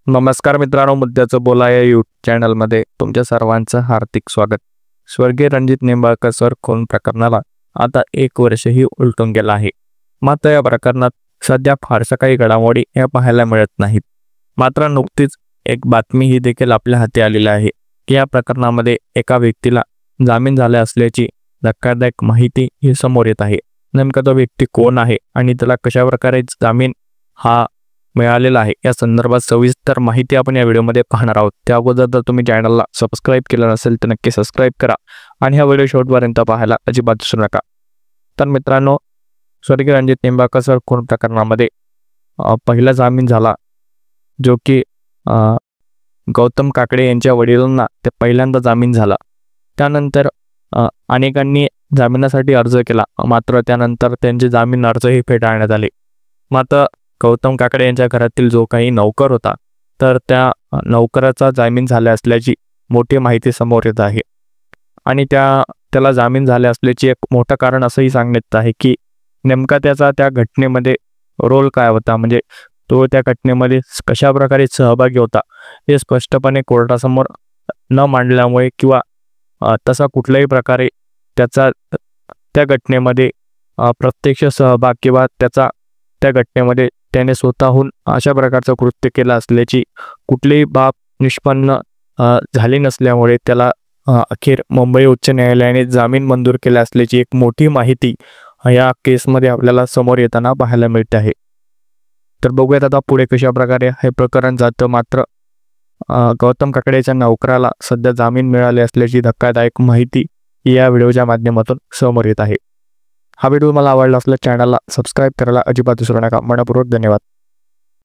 नमस्कार मित्रांनो, मुद्द्याचं बोला या यूट्यूब चॅनलमध्ये तुमच्या सर्वांचं हार्दिक स्वागत. स्वर्गीय रणजित निंबाळकर सर खून प्रकरणाला आता 1 वर्षही उलटून गेलं आहे. मात्र या प्रकरणात सध्या फारशा काही घडामोडी या पाहायला मिळत नाहीत. मात्र नुकतीच एक बातमी ही देखील आपल्या हाती आलेली आहे की या प्रकरणामध्ये एका व्यक्तीला जामीन झाले असल्याची धक्कादायक माहिती ही समोर येत आहे. नेमका तो व्यक्ती कोण आहे आणि त्याला कशा प्रकारे जामीन हा मिळालेला आहे या संदर्भात सविस्तर माहिती आपण या व्हिडिओमध्ये पाहणार आहोत. त्या अगोदर जर तुम्ही चॅनलला सबस्क्राईब केलं नसेल तर नक्की सबस्क्राईब करा आणि हा व्हिडिओ शेवटपर्यंत पाहायला अजिबात विसरू नका. तर मित्रांनो, स्वर्गीय रणजित निंबाळकर सर खून प्रकरणामध्ये पहिला जामीन झाला जो की गौतम काकडे यांच्या वडिलांना ते पहिल्यांदा जामीन झाला. त्यानंतर अनेकांनी जामिनासाठी अर्ज केला, मात्र त्यानंतर त्यांचे जामीन अर्जही फेटाळण्यात आले. मात्र गौतम काकडे यांच्या घरातील जो काही नौकर होता तर त्या नौकराचा जामीन झाला असल्याची मोठी माहिती समोर येत आहे. आणि त्याला जामीन झाले असल्याची एक मोठं कारण असंही सांगण्यात आहे की नेमका त्याचा त्या घटनेमध्ये रोल काय होता, म्हणजे तो त्या घटनेमध्ये कशा प्रकारे सहभागी होता हे स्पष्टपणे कोर्टासमोर न मांडल्यामुळे किंवा तसा कुठल्याही प्रकारे त्याचा त्या घटनेमध्ये प्रत्यक्ष सहभाग किंवा त्या घटनेमध्ये त्याने स्वतःहून अशा प्रकारचं कृत्य केलं असल्याची कुठलीही बाब निष्पन्न झाली नसल्यामुळे त्याला अखेर मुंबई उच्च न्यायालयाने जामीन मंजूर केला असल्याची एक मोठी माहिती या केसमध्ये आपल्याला समोर येताना पाहायला मिळते आहे. तर बघूयात आता पुढे कशा प्रकारे हे प्रकरण जातं. मात्र गौतम काकडेच्या नौकराला सध्या जामीन मिळाले असल्याची धक्कादायक माहिती या व्हिडिओच्या माध्यमातून समोर येत आहे. हा व्हिडिओ मला आवडला असल्यास चॅनलला सबस्क्राईब करायला अजिबात विसरू नका. मनपूर्वक धन्यवाद.